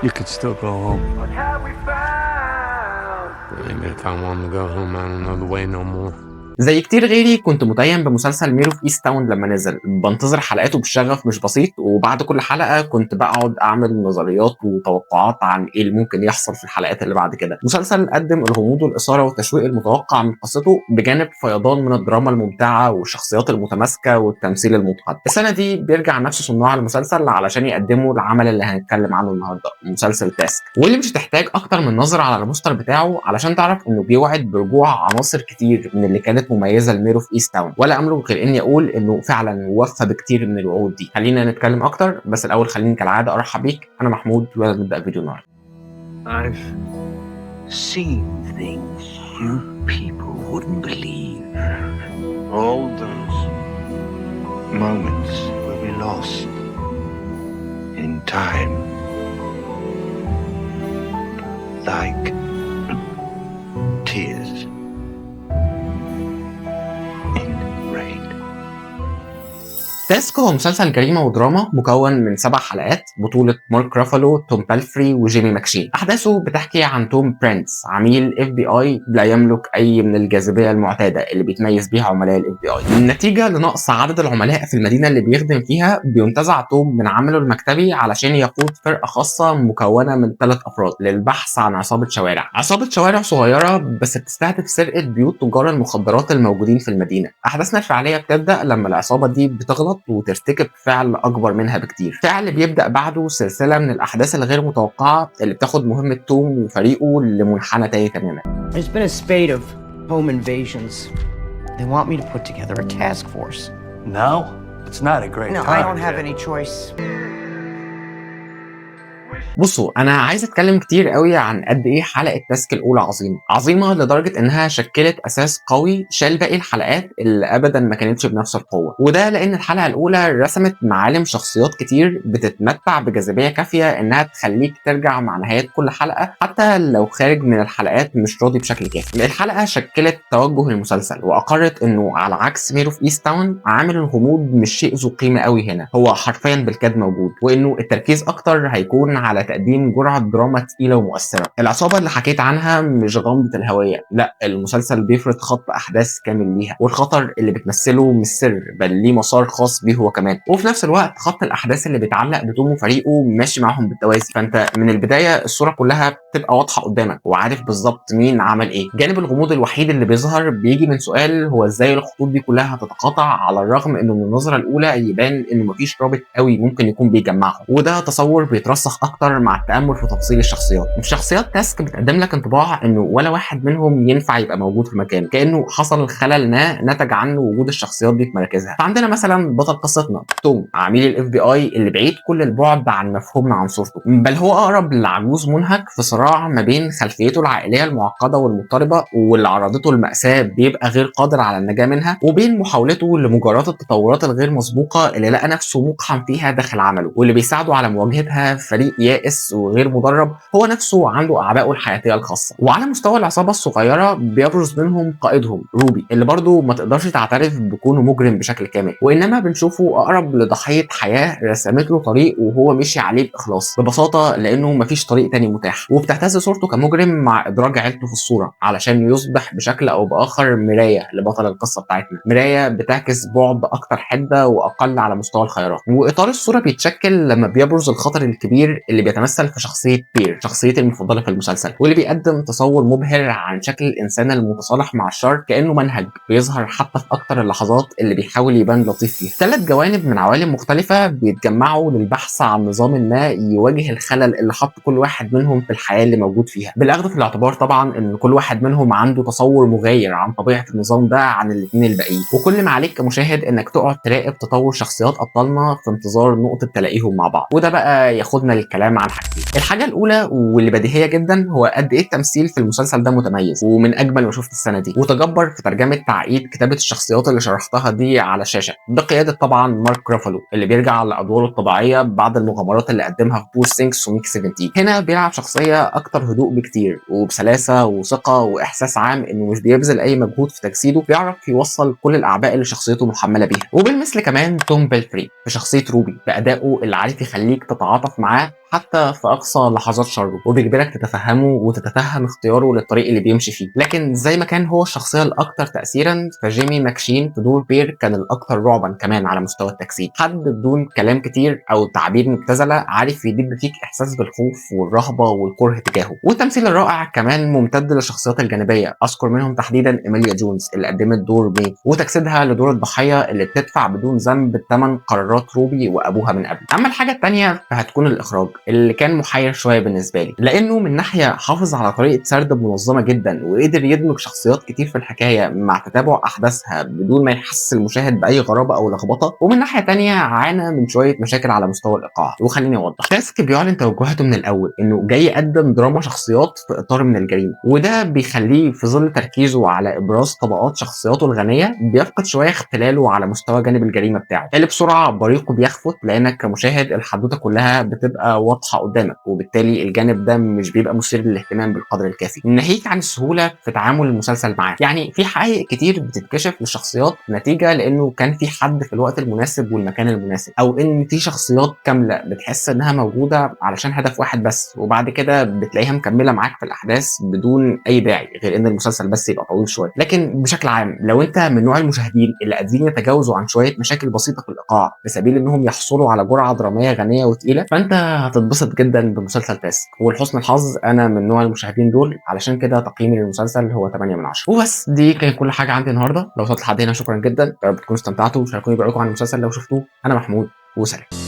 You could still go home. Maybe if I want to go home, I don't know the way no more. زي كتير غيري كنت متيم بمسلسل ميرو في ايست تاون لما نزل، بنتظر حلقاته بشغف مش بسيط، وبعد كل حلقه كنت بقعد اعمل نظريات وتوقعات عن ايه اللي ممكن يحصل في الحلقات اللي بعد كده. مسلسل قدم الغموض والاثاره والتشويق المتوقع من قصته بجانب فيضان من الدراما الممتعه والشخصيات المتماسكه والتمثيل المتقن. السنه دي بيرجع نفس صناع المسلسل علشان يقدموا العمل اللي هنتكلم عنه النهارده، مسلسل تاسك، واللي مش هتحتاج اكتر من نظره على البوستر بتاعه علشان تعرف انه بيوعد برجوع عناصر كتير من اللي كانت مميزه لميرو في ايست تاون، ولا املك غير اني اقول انه فعلا وفى بكتير من الوعود دي. خلينا نتكلم اكتر، بس الاول خليني كالعاده ارحب بيك. انا محمود ونبدا الفيديو النهارده. I've seen things you people wouldn't believe. All those moments will be lost in time, like tears in rain. تاسك هو مسلسل جريمه ودراما مكون من 7 حلقات، بطوله مارك رافالو، توم بالفري، وجيمي ماكشين. احداثه بتحكي عن توم برينس، عميل FBI لا يملك اي من الجاذبيه المعتاده اللي بيتميز بيها عملاء FBI. نتيجه لنقص عدد العملاء في المدينه اللي بيخدم فيها، بينتزع توم من عمله المكتبي علشان يقود فرقه خاصه مكونه من 3 افراد للبحث عن عصابه شوارع صغيره بس بتستهدف سرقه بيوت تجار المخدرات الموجودين في المدينه. احداثنا الفعليه بتبدا لما العصابه دي بتغلط وترتكب فعل اكبر منها بكتير، فعل بيبدا بعده سلسله من الاحداث الغير متوقعه اللي بتاخد مهمه توم وفريقه لمنحنى تاني تماما. There's been a spate of home invasions. They want me to put together a task force. No, it's not a great No, time. I don't have any choice. بصوا، انا عايز اتكلم كتير قوي عن قد ايه حلقه تاسك الاولى عظيمه لدرجه انها شكلت اساس قوي شال باقي الحلقات اللي ابدا ما كانتش بنفس القوه، وده لان الحلقه الاولى رسمت معالم شخصيات كتير بتتمتع بجاذبيه كافيه انها تخليك ترجع مع نهايه كل حلقه حتى لو خارج من الحلقات مش راضي بشكل كافي. الحلقه شكلت توجه المسلسل واقرت انه على عكس ميرو في ايست تاون، عامل الغموض مش شيء ذو قيمه قوي هنا، هو حرفيا بالكاد موجود، وانه التركيز اكتر هيكون على تقديم جرعه دراما تقيله ومؤثره. العصابه اللي حكيت عنها مش غامضه الهويه، لا، المسلسل بيفرض خط احداث كامل ليها، والخطر اللي بتمثله مش سر بل ليه مسار خاص بيه هو كمان، وفي نفس الوقت خط الاحداث اللي بيتعلق بتوم وفريقه ماشي معاهم بالتوازي، فانت من البدايه الصوره كلها بتبقى واضحه قدامك وعارف بالظبط مين عمل ايه. جانب الغموض الوحيد اللي بيظهر بيجي من سؤال، هو ازاي الخطوط دي كلها هتتقاطع على الرغم انه من النظره الاولى يبان انه مفيش رابط قوي ممكن يكون بيجمعهم، وده تصور بيترسخ اكتر مع التامل في تفاصيل الشخصيات. في شخصيات تاسك بتقدم لك انطباع انه ولا واحد منهم ينفع يبقى موجود في مكانه، كانه حصل خلل نتج عنه وجود الشخصيات دي في مراكزها. فعندنا مثلا بطل قصتنا توم، عميل FBI اللي بعيد كل البعد عن مفهومنا عن صورته، بل هو اقرب لعجوز منهك في صراع ما بين خلفيته العائليه المعقده والمضطربه واللي عرضته المأساة بيبقى غير قادر على النجاه منها، وبين محاولته لمجاراه التطورات الغير مسبوقه اللي لقى نفسه مقحم فيها داخل عمله، واللي بيساعده على مواجهتها فريق يائس وغير مدرب هو نفسه عنده اعبائه الحياتيه الخاصه. وعلى مستوى العصابه الصغيره بيبرز منهم قائدهم روبي، اللي برضه ما تقدرش تعترف بكونه مجرم بشكل كامل، وانما بنشوفه اقرب لضحيه حياه رسمت له طريق وهو مشي عليه باخلاص، ببساطه لانه مفيش طريق تاني متاح. وبتهتز صورته كمجرم مع ادراج عيلته في الصوره علشان يصبح بشكل او باخر مرايه لبطل القصه بتاعتنا، مرايه بتعكس بعد اكتر حده واقل على مستوى الخيارات. واطار الصوره بيتشكل لما بيبرز الخطر الكبير اللي بيتمثل في شخصيه بير، شخصيتي المفضله في المسلسل، واللي بيقدم تصور مبهر عن شكل الانسان المتصالح مع الشر كانه منهج بيظهر حتى في اكتر اللحظات اللي بيحاول يبان لطيف فيها. 3 جوانب من عوالم مختلفه بيتجمعوا للبحث عن نظام ما يواجه الخلل اللي حط كل واحد منهم في الحياه اللي موجود فيها، بالاخذ في الاعتبار طبعا ان كل واحد منهم عنده تصور مغاير عن طبيعه النظام ده عن الاثنين الباقيين، وكل ما عليك كمشاهد انك تقعد تراقب تطور شخصيات ابطالنا في انتظار نقطه تلاقيهم مع بعض. وده بقى ياخدنا للكلام عن حاجتين. الحاجه الاولى واللي بديهيه جدا هو قد ايه التمثيل في المسلسل ده متميز ومن اجمل ما شفت السنه دي، وتجبر في ترجمه تعقيد كتابه الشخصيات اللي شرحتها دي على الشاشه بقياده طبعا مارك رافالو اللي بيرجع لادواره الطبيعيه بعد المغامرات اللي قدمها في بول سينكس وميك 17. هنا بيلعب شخصيه اكتر هدوء بكتير وبسلاسه وثقه واحساس عام انه مش بيبذل اي مجهود في تجسيده، بيعرف يوصل كل الاعباء اللي شخصيته محمله بيها. وبالمثل كمان توم بالفري في شخصيه روبي بادائه اللي عارف يخليك تتعاطف معاه حتى في اقصى لحظات شره، وبيجبرك تتفهمه وتتفهم اختياره للطريق اللي بيمشي فيه. لكن زي ما كان هو الشخصيه الاكثر تاثيرا، فجيمي ماكشين في دور بير كان الاكثر رعبا كمان على مستوى التجسيد. حد بدون كلام كتير او تعبير مبتذله عارف يدب فيك احساس بالخوف والرهبه والكره تجاهه. والتمثيل الرائع كمان ممتد للشخصيات الجانبيه، اذكر منهم تحديدا ايميليا جونز اللي قدمت دور مي وتجسيدها لدور الضحيه اللي بتدفع بدون ذنب ثمن قرارات روبي وابوها من قبل. اما الحاجه الثانيه فهتكون الاخراج اللي كان محير شويه بالنسبه لي، لانه من ناحيه حافظ على طريقه سرد منظمه جدا وقدر يدمج شخصيات كتير في الحكايه مع تتابع احداثها بدون ما يحسس المشاهد باي غرابه او لخبطه، ومن ناحيه ثانيه عانى من شويه مشاكل على مستوى الايقاع. وخليني اوضح، تاسك بيعلن توجهاته من الاول انه جاي يقدم دراما شخصيات في اطار من الجريمه، وده بيخليه في ظل تركيزه على ابراز طبقات شخصياته الغنيه بيفقد شويه اختلاله على مستوى جانب الجريمه بتاعه، اللي بسرعه بريقه بيخفت لانك كمشاهد الحدوته كلها بتبقى واضحه قدامك، وبالتالي الجانب ده مش بيبقى مثير للاهتمام بالقدر الكافي. ناهيك عن السهوله في تعامل المسلسل معاه، يعني في حقائق كتير بتتكشف للشخصيات نتيجه لانه كان في حد في الوقت المناسب والمكان المناسب، او ان في شخصيات كامله بتحس انها موجوده علشان هدف واحد بس، وبعد كده بتلاقيها مكمله معاك في الاحداث بدون اي داعي غير ان المسلسل بس يبقى طويل شويه. لكن بشكل عام لو انت من نوع المشاهدين اللي قادرين يتجاوزوا عن شويه مشاكل بسيطه في الايقاع في سبيل انهم يحصلوا على جرعه دراميه غنيه وتقيله، فانت هتتبسط جدا بمسلسل تاسك. ولحسن الحظ انا من نوع المشاهدين دول، علشان كده تقييمي للمسلسل هو 8 من 10. وبس دي كانت كل حاجه عندي النهارده. لو وصلت لحد هنا شكرا جدا، يا رب تكونوا استمتعتوا وشاركوني برايكم عن المسلسل لو شفتوه. انا محمود وسلام.